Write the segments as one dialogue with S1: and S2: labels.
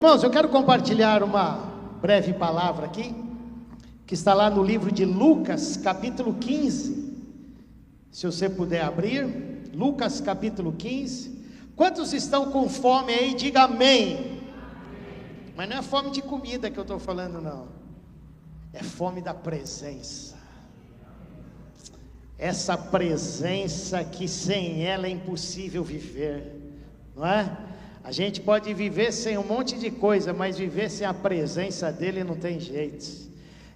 S1: Irmãos, eu quero compartilhar uma breve palavra aqui, que está lá no livro de Lucas, capítulo 15. Se você puder abrir, Lucas capítulo 15. Quantos estão com fome aí? Diga amém. Mas não é fome de comida que eu estou falando, não. É fome da presença. Essa presença que sem ela é impossível viver, não é? A gente pode viver sem um monte de coisa, mas viver sem a presença dele não tem jeito.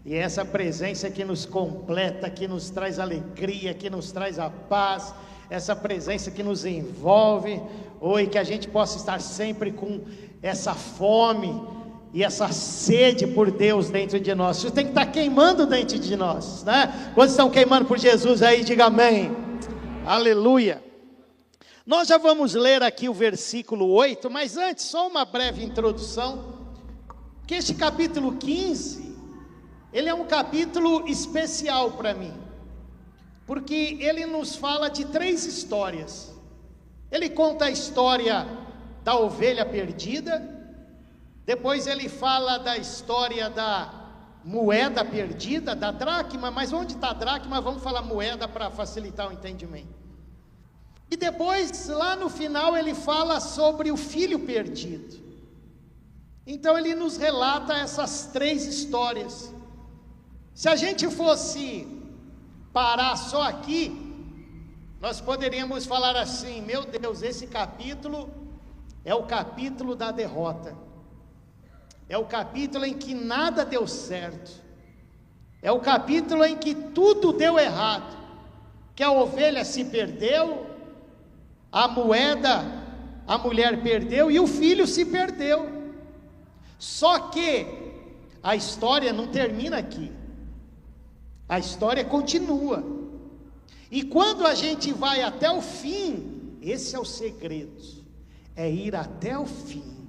S1: E é essa presença que nos completa, que nos traz alegria, que nos traz a paz, essa presença que nos envolve, e que a gente possa estar sempre com essa fome e essa sede por Deus dentro de nós. Isso tem que estar queimando dentro de nós, né? Quantos estão queimando por Jesus aí? Diga amém. Aleluia. Nós já vamos ler aqui o versículo 8, mas antes, só uma breve introdução, que este capítulo 15, ele é um capítulo especial para mim, porque ele nos fala de 3 histórias. Ele conta a história da ovelha perdida, depois ele fala da história da moeda perdida, da dracma, mas onde está a dracma? Vamos falar moeda para facilitar o entendimento. E depois, lá no final, ele fala sobre o filho perdido. Então ele nos relata essas 3 histórias. Se a gente fosse parar só aqui, nós poderíamos falar assim: meu Deus, esse capítulo é o capítulo da derrota. É o capítulo em que nada deu certo. É o capítulo em que tudo deu errado. Que a ovelha se perdeu, a moeda, a mulher perdeu e o filho se perdeu. Só que a história não termina aqui. A história continua. E quando a gente vai até o fim, esse é o segredo, é ir até o fim.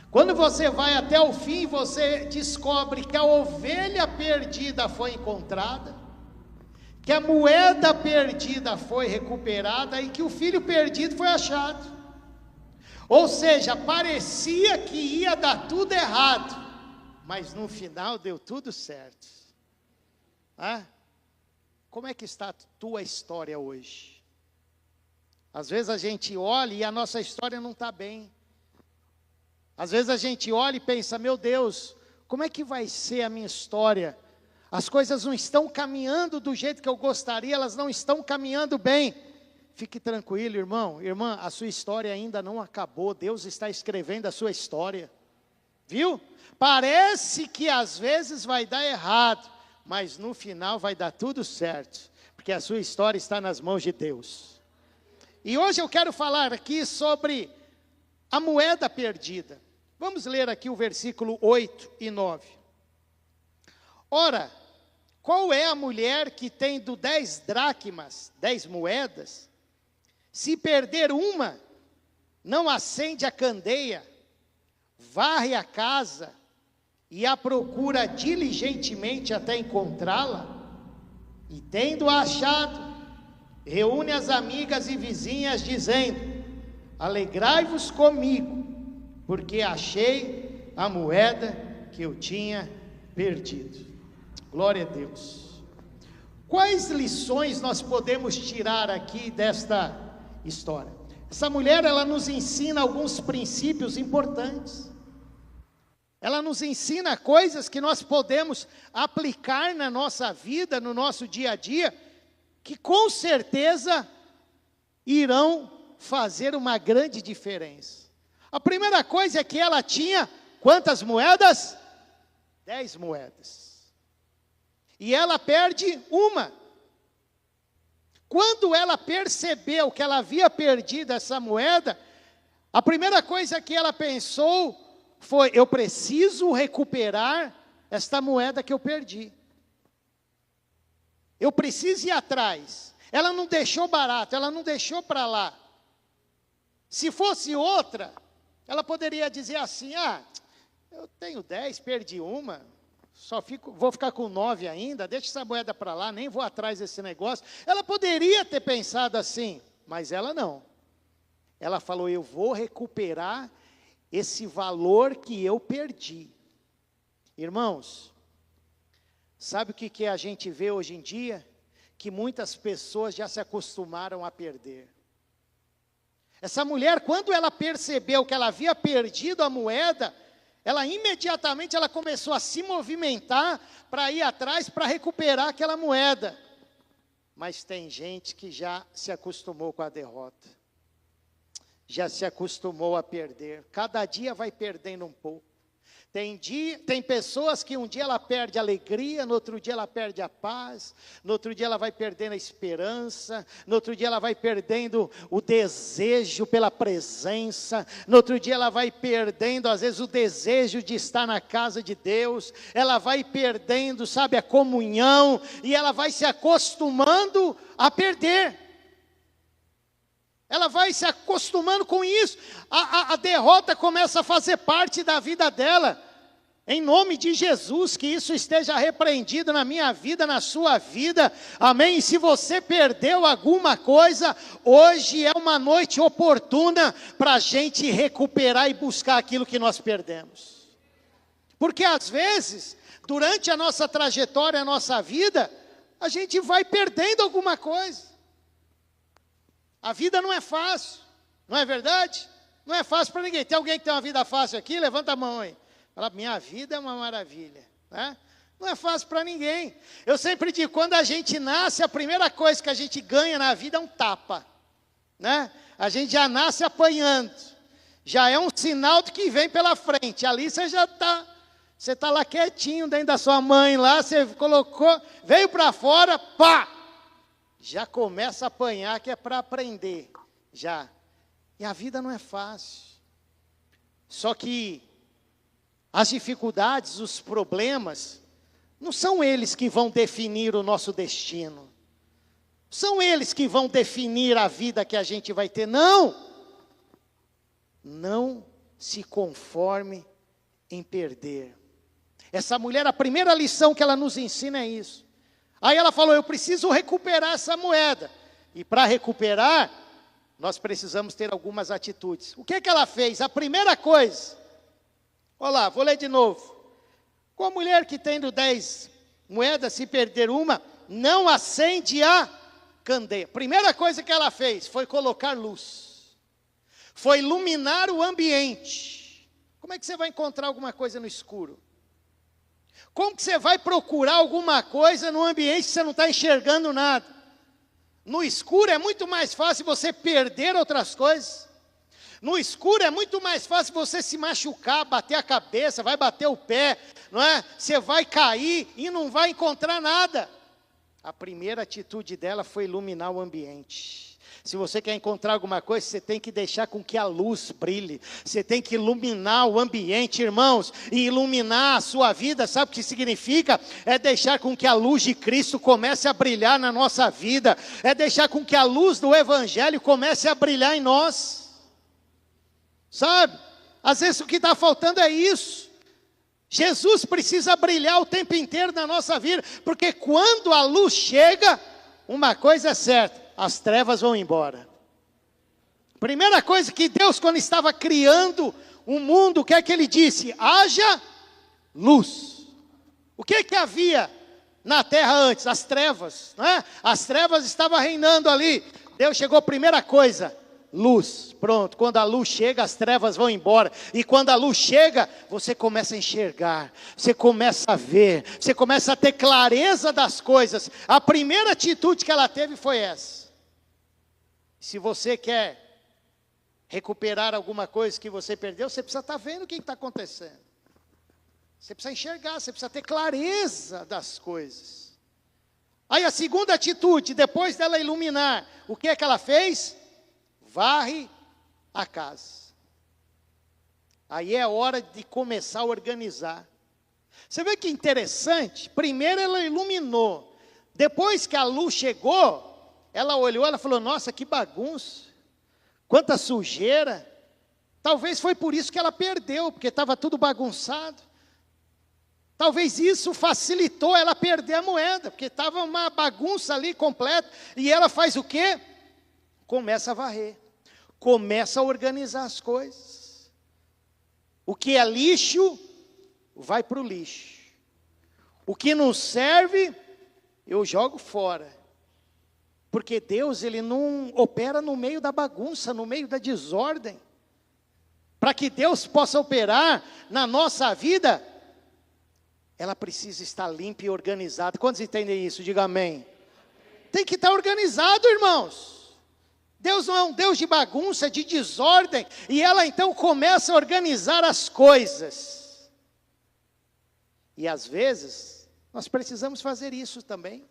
S1: Quando você vai até o fim, você descobre que a ovelha perdida foi encontrada, que a moeda perdida foi recuperada e que o filho perdido foi achado. Ou seja, parecia que ia dar tudo errado, mas no final deu tudo certo. Como é que está a tua história hoje? Às vezes a gente olha e a nossa história não está bem. Às vezes a gente olha e pensa: meu Deus, como é que vai ser a minha história? As coisas não estão caminhando do jeito que eu gostaria, elas não estão caminhando bem. Fique tranquilo, irmão, irmã, a sua história ainda não acabou, Deus está escrevendo a sua história, viu? Parece que às vezes vai dar errado, mas no final vai dar tudo certo, porque a sua história está nas mãos de Deus. E hoje eu quero falar aqui sobre a moeda perdida. Vamos ler aqui o versículo 8 e 9. Ora, qual é a mulher que tendo 10 dracmas, 10 moedas, se perder uma, não acende a candeia, varre a casa e a procura diligentemente até encontrá-la? E tendo-a achado, reúne as amigas e vizinhas, dizendo: alegrai-vos comigo, porque achei a moeda que eu tinha perdido. Glória a Deus. Quais lições nós podemos tirar aqui desta história? Essa mulher, ela nos ensina alguns princípios importantes. Ela nos ensina coisas que nós podemos aplicar na nossa vida, no nosso dia a dia, que com certeza irão fazer uma grande diferença. A primeira coisa é que ela tinha quantas moedas? 10 moedas. E ela perde uma. Quando ela percebeu que ela havia perdido essa moeda, a primeira coisa que ela pensou foi: eu preciso recuperar esta moeda que eu perdi. Eu preciso ir atrás. Ela não deixou barato, ela não deixou para lá. Se fosse outra, ela poderia dizer assim: eu tenho 10, perdi uma, vou ficar com 9 ainda, deixa essa moeda para lá, nem vou atrás desse negócio. Ela poderia ter pensado assim, mas ela não. Ela falou: eu vou recuperar esse valor que eu perdi. Irmãos, sabe o que a gente vê hoje em dia? Que muitas pessoas já se acostumaram a perder. Essa mulher, quando ela percebeu que ela havia perdido a moeda, ela imediatamente começou a se movimentar para ir atrás, para recuperar aquela moeda. Mas tem gente que já se acostumou com a derrota. Já se acostumou a perder. Cada dia vai perdendo um pouco. Tem pessoas que um dia ela perde a alegria, no outro dia ela perde a paz, no outro dia ela vai perdendo a esperança, no outro dia ela vai perdendo o desejo pela presença, no outro dia ela vai perdendo às vezes o desejo de estar na casa de Deus, ela vai perdendo, sabe, a comunhão, e ela vai se acostumando a perder. Ela vai se acostumando com isso, a derrota começa a fazer parte da vida dela. Em nome de Jesus, que isso esteja repreendido na minha vida, na sua vida, amém? E se você perdeu alguma coisa, hoje é uma noite oportuna para a gente recuperar e buscar aquilo que nós perdemos. Porque às vezes, durante a nossa trajetória, a nossa vida, a gente vai perdendo alguma coisa. A vida não é fácil, não é verdade? Não é fácil para ninguém. Tem alguém que tem uma vida fácil aqui? Levanta a mão aí. Fala, minha vida é uma maravilha, né? Não é fácil para ninguém. Eu sempre digo, quando a gente nasce, a primeira coisa que a gente ganha na vida é um tapa, né? A gente já nasce apanhando, já é um sinal de que vem pela frente. Ali você já está, você está lá quietinho dentro da sua mãe lá, você colocou, veio para fora, pá! Já começa a apanhar, que é para aprender, já. E a vida não é fácil. Só que as dificuldades, os problemas, não são eles que vão definir o nosso destino. São eles que vão definir a vida que a gente vai ter. Não! Não se conforme em perder. Essa mulher, a primeira lição que ela nos ensina é isso. Aí ela falou, eu preciso recuperar essa moeda. E para recuperar, nós precisamos ter algumas atitudes. O que ela fez? A primeira coisa, olha lá, vou ler de novo. Com a mulher que tendo 10 moedas, se perder uma, não acende a candeia. Primeira coisa que ela fez foi colocar luz. Foi iluminar o ambiente. Como é que você vai encontrar alguma coisa no escuro? Como que você vai procurar alguma coisa no ambiente que você não está enxergando nada? No escuro é muito mais fácil você perder outras coisas. No escuro é muito mais fácil você se machucar, bater a cabeça, vai bater o pé, não é? Você vai cair e não vai encontrar nada. A primeira atitude dela foi iluminar o ambiente. Se você quer encontrar alguma coisa, você tem que deixar com que a luz brilhe. Você tem que iluminar o ambiente, irmãos. E iluminar a sua vida, sabe o que significa? É deixar com que a luz de Cristo comece a brilhar na nossa vida. É deixar com que a luz do Evangelho comece a brilhar em nós. Sabe? Às vezes o que está faltando é isso. Jesus precisa brilhar o tempo inteiro na nossa vida. Porque quando a luz chega, uma coisa é certa. As trevas vão embora. Primeira coisa que Deus, quando estava criando o mundo, o que é que Ele disse? Haja luz. O que é que havia na terra antes? As trevas, não é? As trevas estavam reinando ali. Deus chegou, primeira coisa, luz. Pronto, quando a luz chega, as trevas vão embora. E quando a luz chega, você começa a enxergar, você começa a ver, você começa a ter clareza das coisas. A primeira atitude que ela teve foi essa. Se você quer recuperar alguma coisa que você perdeu, você precisa estar vendo o que está acontecendo. Você precisa enxergar, você precisa ter clareza das coisas. Aí a segunda atitude, depois dela iluminar, o que é que ela fez? Varre a casa. Aí é hora de começar a organizar. Você vê que interessante? Primeiro ela iluminou. Depois que a luz chegou, ela olhou, ela falou, nossa, que bagunça, quanta sujeira. Talvez foi por isso que ela perdeu, porque estava tudo bagunçado. Talvez isso facilitou ela perder a moeda, porque estava uma bagunça ali completa. E ela faz o quê? Começa a varrer, começa a organizar as coisas. O que é lixo, vai para o lixo. O que não serve, eu jogo fora. Porque Deus, Ele não opera no meio da bagunça, no meio da desordem. Para que Deus possa operar na nossa vida, ela precisa estar limpa e organizada. Quantos entendem isso? Diga amém. Tem que estar organizado, irmãos. Deus não é um Deus de bagunça, de desordem. E ela então começa a organizar as coisas. E às vezes, nós precisamos fazer isso também.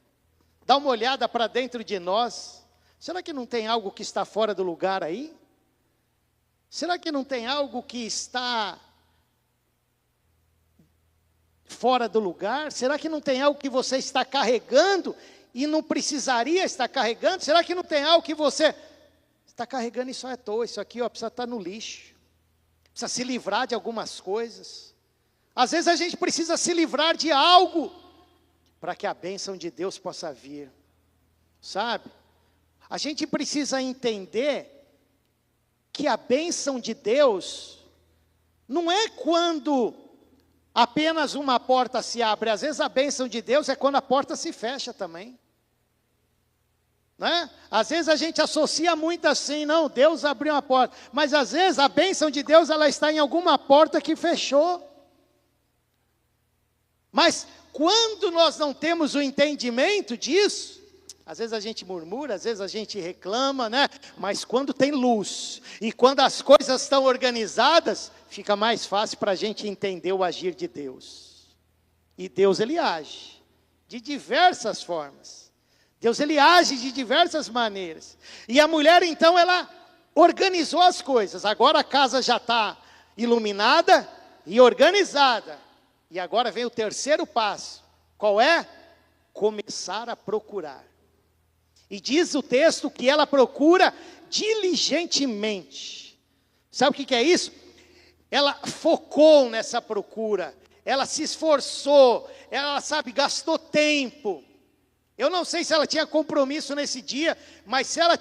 S1: Dá uma olhada para dentro de nós. Será que não tem algo que está fora do lugar aí? Será que não tem algo que está fora do lugar? Será que não tem algo que você está carregando e não precisaria estar carregando? Será que não tem algo que você está carregando e só é à toa? Isso aqui precisa estar no lixo. Precisa se livrar de algumas coisas. Às vezes a gente precisa se livrar de algo para que a bênção de Deus possa vir. Sabe? A gente precisa entender que a bênção de Deus não é quando apenas uma porta se abre. Às vezes a bênção de Deus é quando a porta se fecha também. Né? Às vezes a gente associa muito assim, não, Deus abriu uma porta. Mas às vezes a bênção de Deus, ela está em alguma porta que fechou. Mas quando nós não temos o entendimento disso, às vezes a gente murmura, às vezes a gente reclama, né? Mas quando tem luz e quando as coisas estão organizadas, fica mais fácil para a gente entender o agir de Deus. E Deus, Ele age de diversas formas. Deus, Ele age de diversas maneiras. E a mulher, então, ela organizou as coisas. Agora a casa já está iluminada e organizada. E agora vem o terceiro passo. Qual é? Começar a procurar. E diz o texto que ela procura diligentemente. Sabe o que é isso? Ela focou nessa procura. Ela se esforçou. Ela, gastou tempo. Eu não sei se ela tinha compromisso nesse dia, mas se ela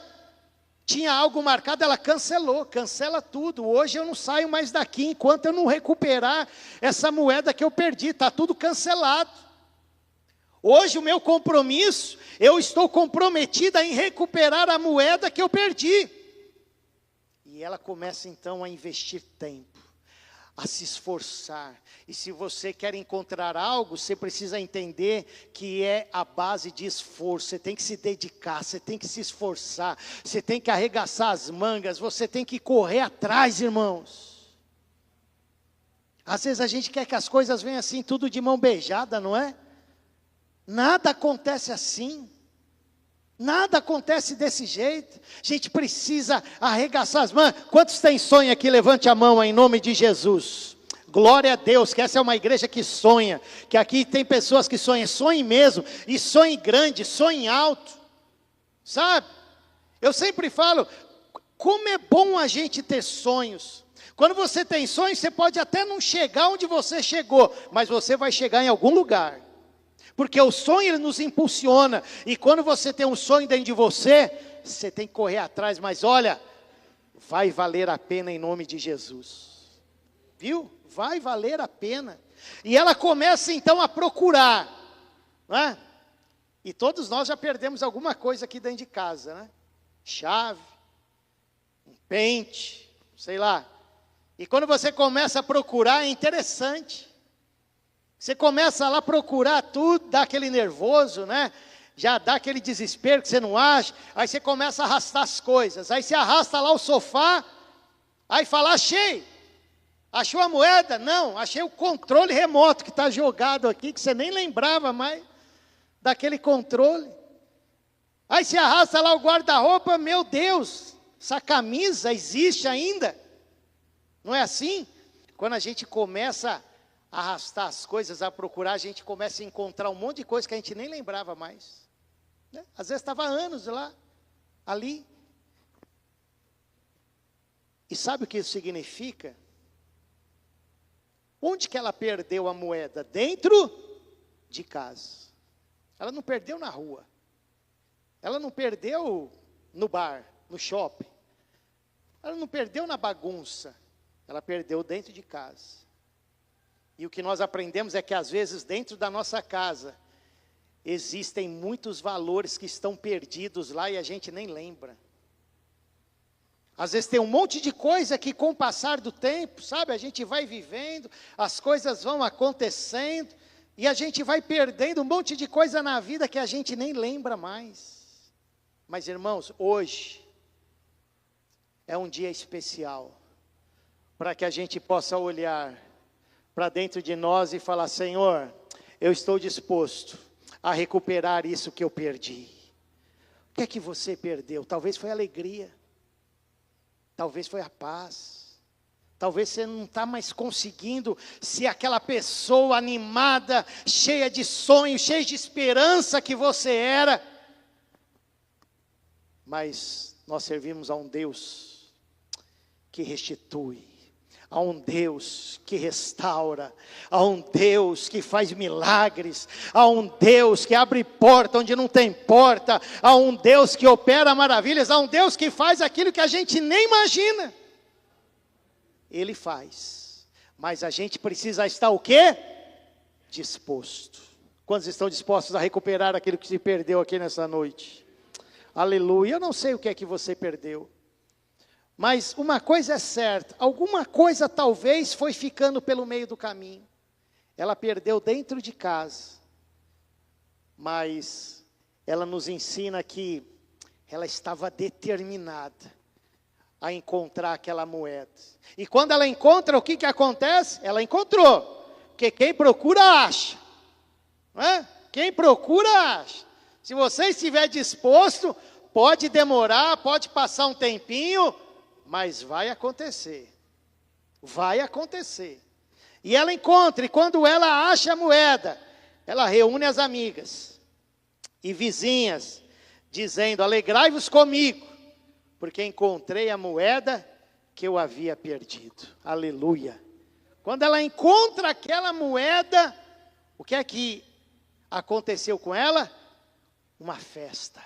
S1: tinha algo marcado, ela cancelou. Cancela tudo. Hoje eu não saio mais daqui enquanto eu não recuperar essa moeda que eu perdi. Está tudo cancelado. Hoje o meu compromisso, eu estou comprometida em recuperar a moeda que eu perdi. E ela começa então a investir tempo, a se esforçar. E se você quer encontrar algo, você precisa entender que é a base de esforço. Você tem que se dedicar, você tem que se esforçar, você tem que arregaçar as mangas, você tem que correr atrás, irmãos. Às vezes a gente quer que as coisas venham assim, tudo de mão beijada, não é? Nada acontece assim. Nada acontece desse jeito. A gente precisa arregaçar as mãos. Quantos têm sonho aqui? Levante a mão em nome de Jesus. Glória a Deus, que essa é uma igreja que sonha. Que aqui tem pessoas que sonham. Sonhem mesmo. E sonhem grande, sonhem alto. Sabe? Eu sempre falo, como é bom a gente ter sonhos. Quando você tem sonhos, você pode até não chegar onde você chegou. Mas você vai chegar em algum lugar. Porque o sonho, ele nos impulsiona. E quando você tem um sonho dentro de você, você tem que correr atrás. Mas olha, vai valer a pena em nome de Jesus. Viu? Vai valer a pena. E ela começa então a procurar. Não é? E todos nós já perdemos alguma coisa aqui dentro de casa, né? Chave, um pente, sei lá. E quando você começa a procurar, é interessante. Você começa lá a procurar tudo, dá aquele nervoso, né? Já dá aquele desespero que você não acha. Aí você começa a arrastar as coisas. Aí você arrasta lá o sofá. Aí fala, achei. Achou a moeda? Não, achei o controle remoto que está jogado aqui, que você nem lembrava mais daquele controle. Aí você arrasta lá o guarda-roupa, meu Deus, essa camisa existe ainda? Não é assim? Quando a gente começa arrastar as coisas, a procurar, a gente começa a encontrar um monte de coisa que a gente nem lembrava mais. Né? Às vezes estava há anos lá, ali. E sabe o que isso significa? Onde que ela perdeu a moeda? Dentro de casa. Ela não perdeu na rua. Ela não perdeu no bar, no shopping. Ela não perdeu na bagunça. ela perdeu dentro de casa. E o que nós aprendemos é que às vezes dentro da nossa casa, existem muitos valores que estão perdidos lá e a gente nem lembra. Às vezes tem um monte de coisa que com o passar do tempo, sabe, a gente vai vivendo, as coisas vão acontecendo, e a gente vai perdendo um monte de coisa na vida que a gente nem lembra mais. Mas irmãos, hoje é um dia especial, para que a gente possa olhar para dentro de nós e falar: Senhor, eu estou disposto a recuperar isso que eu perdi. O que é que você perdeu? Talvez foi a alegria, talvez foi a paz, talvez você não está mais conseguindo ser aquela pessoa animada, cheia de sonhos, cheia de esperança que você era. Mas nós servimos a um Deus que restitui, a um Deus que restaura, a um Deus que faz milagres, a um Deus que abre porta onde não tem porta, a um Deus que opera maravilhas, a um Deus que faz aquilo que a gente nem imagina. Ele faz, mas a gente precisa estar o quê? Disposto. Quantos estão dispostos a recuperar aquilo que se perdeu aqui nessa noite? Aleluia. Eu não sei o que é que você perdeu, mas uma coisa é certa, alguma coisa talvez foi ficando pelo meio do caminho. Ela perdeu dentro de casa, mas ela nos ensina que ela estava determinada a encontrar aquela moeda. E quando ela encontra, o que que acontece? Ela encontrou, porque quem procura acha, não é? Quem procura acha. Se você estiver disposto, pode demorar, pode passar um tempinho, mas vai acontecer, vai acontecer. E ela encontra, e quando ela acha a moeda, ela reúne as amigas e vizinhas, dizendo: alegrai-vos comigo, porque encontrei a moeda que eu havia perdido. Aleluia. Quando ela encontra aquela moeda, o que é que aconteceu com ela? Uma festa.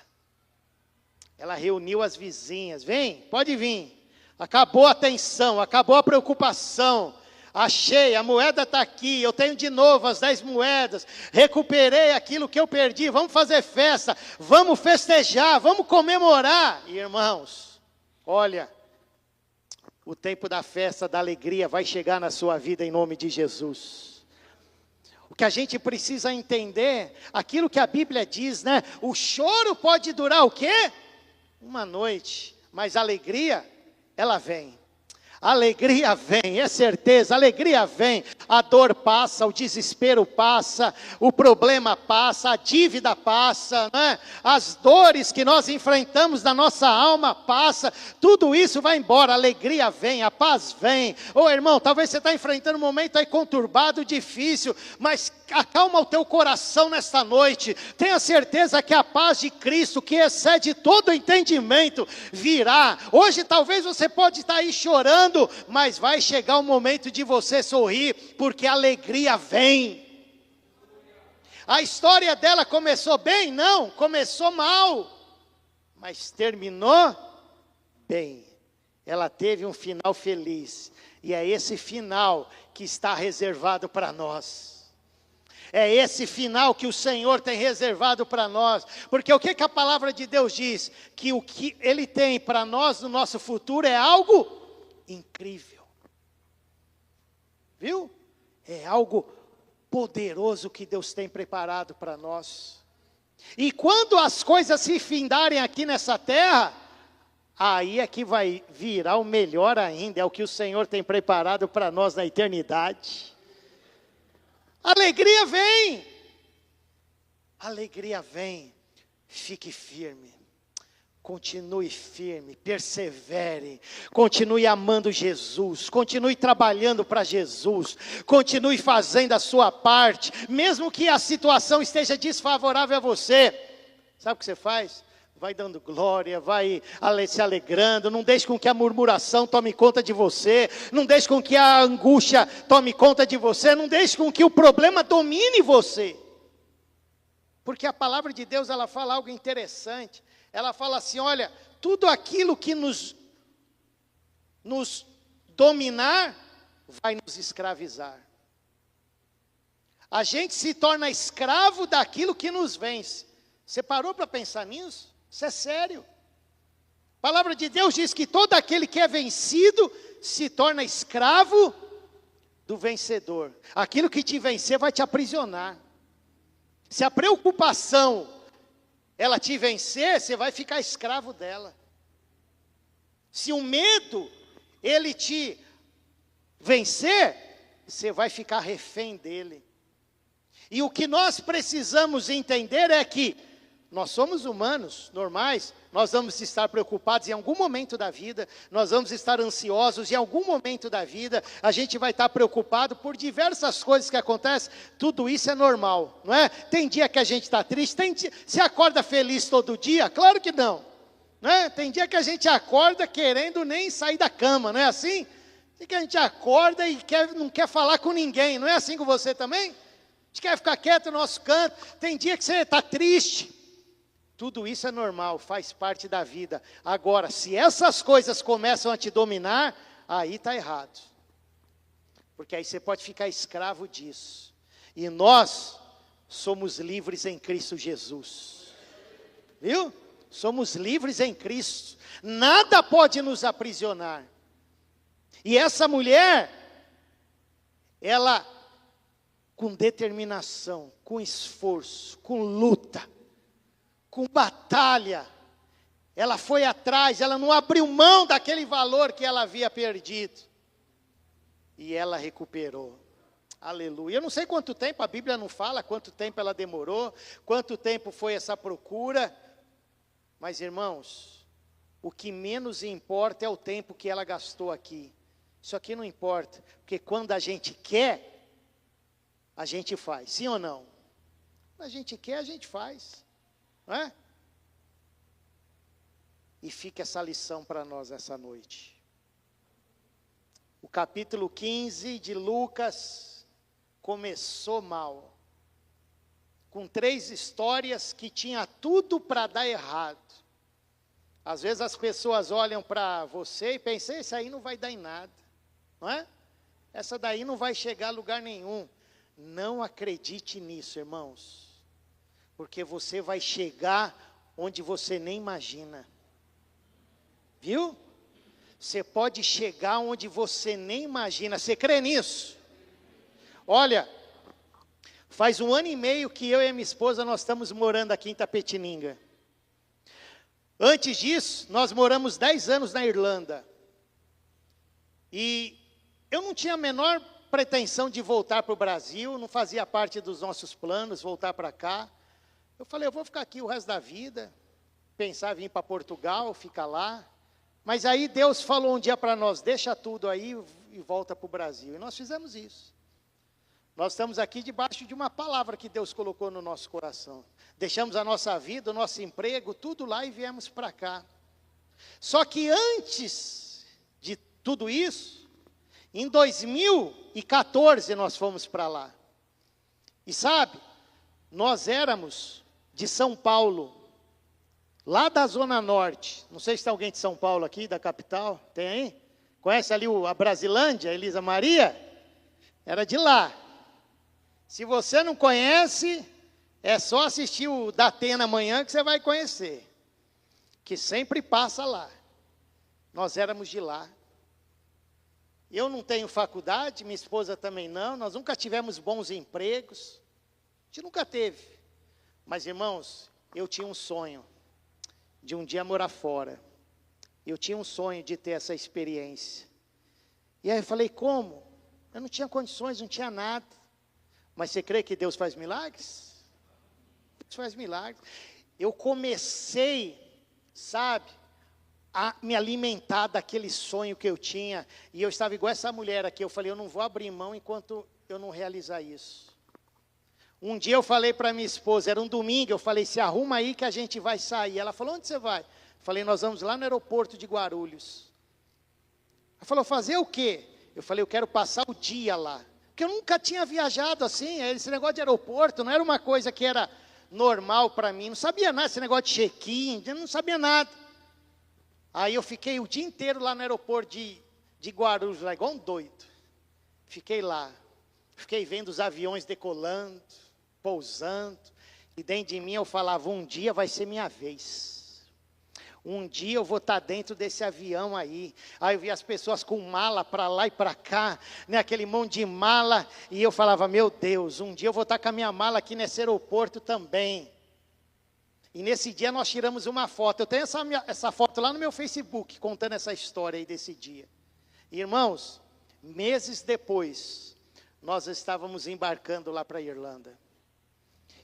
S1: Ela reuniu as vizinhas: vem, pode vir. Acabou a tensão, acabou a preocupação. Achei, a moeda está aqui, eu tenho de novo as 10 moedas, recuperei aquilo que eu perdi, vamos fazer festa, vamos festejar, vamos comemorar. Irmãos, olha, o tempo da festa, da alegria vai chegar na sua vida em nome de Jesus. O que a gente precisa entender, aquilo que a Bíblia diz, né? O choro pode durar o quê? Uma noite, mas a alegria, ela vem. A alegria vem, é certeza, a alegria vem. A dor passa, o desespero passa, o problema passa, a dívida passa, né? As dores que nós enfrentamos na nossa alma passa, tudo isso vai embora, a alegria vem, a paz vem. Ô irmão, talvez você está enfrentando um momento aí conturbado, difícil, mas acalma o teu coração nesta noite. Tenha certeza que a paz de Cristo, que excede todo o entendimento, virá. Hoje talvez você pode estar aí chorando, mas vai chegar o momento de você sorrir, porque a alegria vem. A história dela começou bem? Não, começou mal, mas terminou bem. Ela teve um final feliz, e é esse final que está reservado para nós. É esse final que o Senhor tem reservado para nós, porque o que a palavra de Deus diz? Que o que Ele tem para nós no nosso futuro é algo incrível, viu? É algo poderoso que Deus tem preparado para nós. E quando as coisas se findarem aqui nessa terra, aí é que vai virar o melhor ainda, é o que o Senhor tem preparado para nós na eternidade. Alegria vem, alegria vem, fique firme. Continue firme, persevere, continue amando Jesus, continue trabalhando para Jesus, continue fazendo a sua parte, mesmo que a situação esteja desfavorável a você. Sabe o que você faz? Vai dando glória, vai se alegrando, não deixe com que a murmuração tome conta de você, não deixe com que a angústia tome conta de você, não deixe com que o problema domine você. Porque a palavra de Deus, ela fala algo interessante. Ela fala assim: olha, tudo aquilo que nos dominar, vai nos escravizar. A gente se torna escravo daquilo que nos vence. Você parou para pensar nisso? Isso é sério. A palavra de Deus diz que todo aquele que é vencido se torna escravo do vencedor. Aquilo que te vencer vai te aprisionar. Se a preocupação ela te vencer, você vai ficar escravo dela. Se o medo ele te vencer, você vai ficar refém dele. E o que nós precisamos entender é que nós somos humanos, normais, nós vamos estar preocupados em algum momento da vida, nós vamos estar ansiosos em algum momento da vida, a gente vai estar preocupado por diversas coisas que acontecem, tudo isso é normal, não é? Tem dia que a gente está triste, se acorda feliz todo dia? Claro que não, não é? Tem dia que a gente acorda querendo nem sair da cama, não é assim? Tem que a gente acorda e não quer falar com ninguém, não é assim com você também? A gente quer ficar quieto no nosso canto, tem dia que você está triste. Tudo isso é normal, faz parte da vida. Agora, se essas coisas começam a te dominar, aí está errado. Porque aí você pode ficar escravo disso. E nós somos livres em Cristo Jesus. Viu? Somos livres em Cristo. Nada pode nos aprisionar. E essa mulher, ela, com determinação, com esforço, com luta, com batalha, ela foi atrás, ela não abriu mão daquele valor que ela havia perdido, e ela recuperou, aleluia. Eu não sei quanto tempo, a Bíblia não fala quanto tempo ela demorou, quanto tempo foi essa procura, mas irmãos, o que menos importa é o tempo que ela gastou aqui, isso aqui não importa, porque quando a gente quer, a gente faz, sim ou não? Quando a gente quer, a gente faz. Não é? E fica essa lição para nós essa noite. O capítulo 15 de Lucas começou mal, com 3 histórias que tinha tudo para dar errado. Às vezes as pessoas olham para você e pensam, isso aí não vai dar em nada, não é? Essa daí não vai chegar a lugar nenhum. Não acredite nisso, irmãos. Porque você vai chegar onde você nem imagina. Viu? Você pode chegar onde você nem imagina. Você crê nisso? Olha, faz 1 ano e meio que eu e a minha esposa nós estamos morando aqui em Itapetininga. Antes disso, nós moramos 10 anos na Irlanda. E eu não tinha a menor pretensão de voltar para o Brasil, não fazia parte dos nossos planos voltar para cá. Eu falei, eu vou ficar aqui o resto da vida, pensar em vir para Portugal, ficar lá. Mas aí Deus falou um dia para nós, deixa tudo aí e volta para o Brasil. E nós fizemos isso. Nós estamos aqui debaixo de uma palavra que Deus colocou no nosso coração. Deixamos a nossa vida, o nosso emprego, tudo lá e viemos para cá. Só que antes de tudo isso, em 2014 nós fomos para lá. E sabe, nós éramos de São Paulo, lá da Zona Norte. Não sei se tem alguém de São Paulo aqui, da capital. Tem aí? Conhece ali a Brasilândia, Elisa Maria? Era de lá. Se você não conhece, é só assistir o da Atena amanhã que você vai conhecer. Que sempre passa lá. Nós éramos de lá. Eu não tenho faculdade, minha esposa também não. Nós nunca tivemos bons empregos. A gente nunca teve. Mas, irmãos, eu tinha um sonho de um dia morar fora. Eu tinha um sonho de ter essa experiência. E aí eu falei, como? Eu não tinha condições, não tinha nada. Mas você crê que Deus faz milagres? Deus faz milagres. Eu comecei, sabe, a me alimentar daquele sonho que eu tinha. E eu estava igual essa mulher aqui. Eu falei, eu não vou abrir mão enquanto eu não realizar isso. Um dia eu falei para minha esposa, era um domingo, eu falei, se arruma aí que a gente vai sair. Ela falou, onde você vai? Eu falei, nós vamos lá no aeroporto de Guarulhos. Ela falou, fazer o quê? Eu falei, eu quero passar o dia lá. Porque eu nunca tinha viajado assim, esse negócio de aeroporto não era uma coisa que era normal para mim. Não sabia nada, esse negócio de check-in, não sabia nada. Aí eu fiquei o dia inteiro lá no aeroporto de Guarulhos, lá igual um doido. Fiquei lá, fiquei vendo os aviões decolando, pousando, e dentro de mim eu falava, um dia vai ser minha vez. Um dia eu vou estar dentro desse avião aí. Aí eu vi as pessoas com mala para lá e para cá, né, aquele monte de mala, e eu falava, meu Deus, um dia eu vou estar com a minha mala aqui nesse aeroporto também. E nesse dia nós tiramos uma foto, eu tenho essa foto lá no meu Facebook, contando essa história aí desse dia. Irmãos, meses depois, nós estávamos embarcando lá para a Irlanda.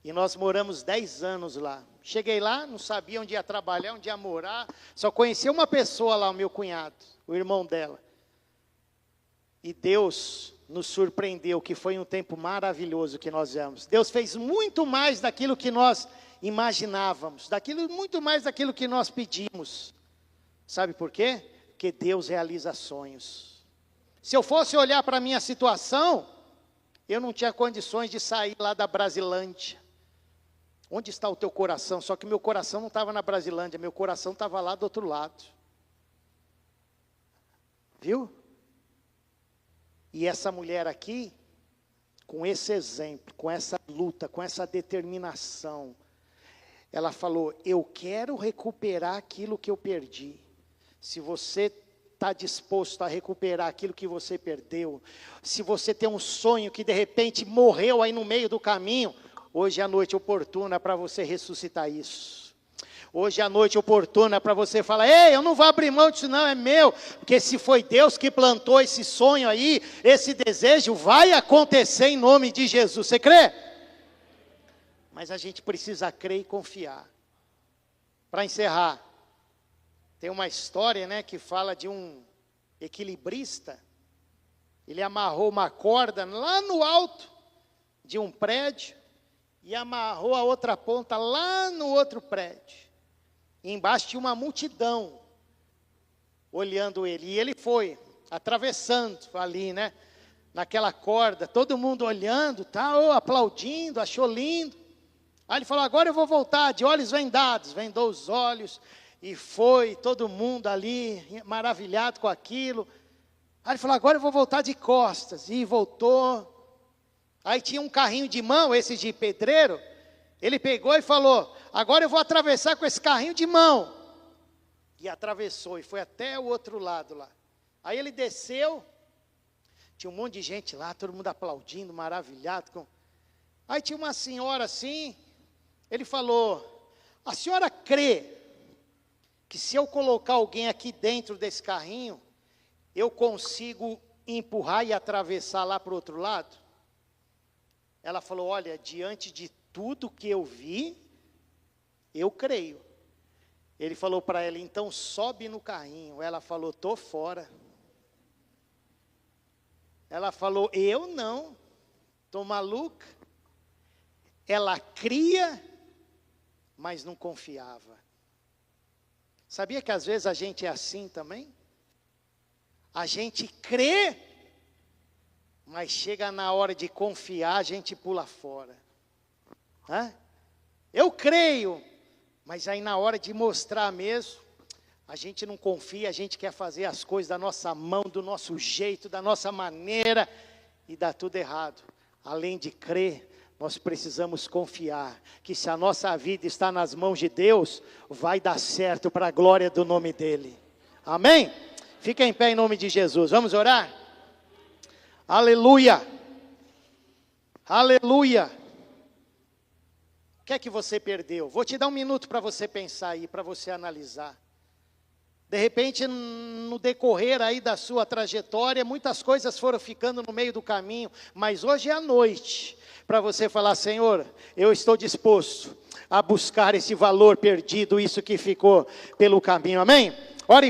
S1: E nós moramos 10 anos lá. Cheguei lá, não sabia onde ia trabalhar, onde ia morar. Só conhecia uma pessoa lá, o meu cunhado, o irmão dela. E Deus nos surpreendeu, que foi um tempo maravilhoso que nós vemos. Deus fez muito mais daquilo que nós imaginávamos, muito mais daquilo que nós pedimos. Sabe por quê? Porque Deus realiza sonhos. Se eu fosse olhar para a minha situação, eu não tinha condições de sair lá da Brasilândia. Onde está o teu coração? Só que meu coração não estava na Brasilândia, meu coração estava lá do outro lado. Viu? E essa mulher aqui, com esse exemplo, com essa luta, com essa determinação, ela falou, eu quero recuperar aquilo que eu perdi. Se você está disposto a recuperar aquilo que você perdeu, se você tem um sonho que de repente morreu aí no meio do caminho, hoje é a noite oportuna para você ressuscitar isso. Hoje é a noite oportuna para você falar, ei, eu não vou abrir mão disso não, é meu. Porque se foi Deus que plantou esse sonho aí, esse desejo, vai acontecer em nome de Jesus. Você crê? Mas a gente precisa crer e confiar. Para encerrar, tem uma história, né, que fala de um equilibrista. Ele amarrou uma corda lá no alto de um prédio e amarrou a outra ponta lá no outro prédio. E embaixo tinha uma multidão olhando ele. E ele foi atravessando ali, né, naquela corda, todo mundo olhando, tal, aplaudindo, achou lindo. Aí ele falou, agora eu vou voltar, de olhos vendados. Vendou os olhos e foi, todo mundo ali, maravilhado com aquilo. Aí ele falou, agora eu vou voltar de costas. E voltou. Aí tinha um carrinho de mão, esse de pedreiro. Ele pegou e falou, agora eu vou atravessar com esse carrinho de mão. E atravessou e foi até o outro lado lá. Aí ele desceu, tinha um monte de gente lá, todo mundo aplaudindo, maravilhado. Aí tinha uma senhora assim, ele falou, a senhora crê que se eu colocar alguém aqui dentro desse carrinho, eu consigo empurrar e atravessar lá para o outro lado? Ela falou, olha, diante de tudo que eu vi, eu creio. Ele falou para ela, então sobe no carrinho. Ela falou, estou fora. Ela falou, eu não, estou maluca. Ela cria, mas não confiava. Sabia que às vezes a gente é assim também? A gente crê, mas chega na hora de confiar, a gente pula fora. Hã? Eu creio, mas aí na hora de mostrar mesmo, a gente não confia, a gente quer fazer as coisas da nossa mão, do nosso jeito, da nossa maneira, e dá tudo errado. Além de crer, nós precisamos confiar, que se a nossa vida está nas mãos de Deus, vai dar certo para a glória do nome dEle. Amém? Fica em pé em nome de Jesus, vamos orar? Aleluia, aleluia. O que é que você perdeu? Vou te dar um minuto para você pensar aí, para você analisar. De repente, no decorrer aí da sua trajetória, muitas coisas foram ficando no meio do caminho, mas hoje é a noite, para você falar, Senhor, eu estou disposto a buscar esse valor perdido, isso que ficou pelo caminho, amém? Ore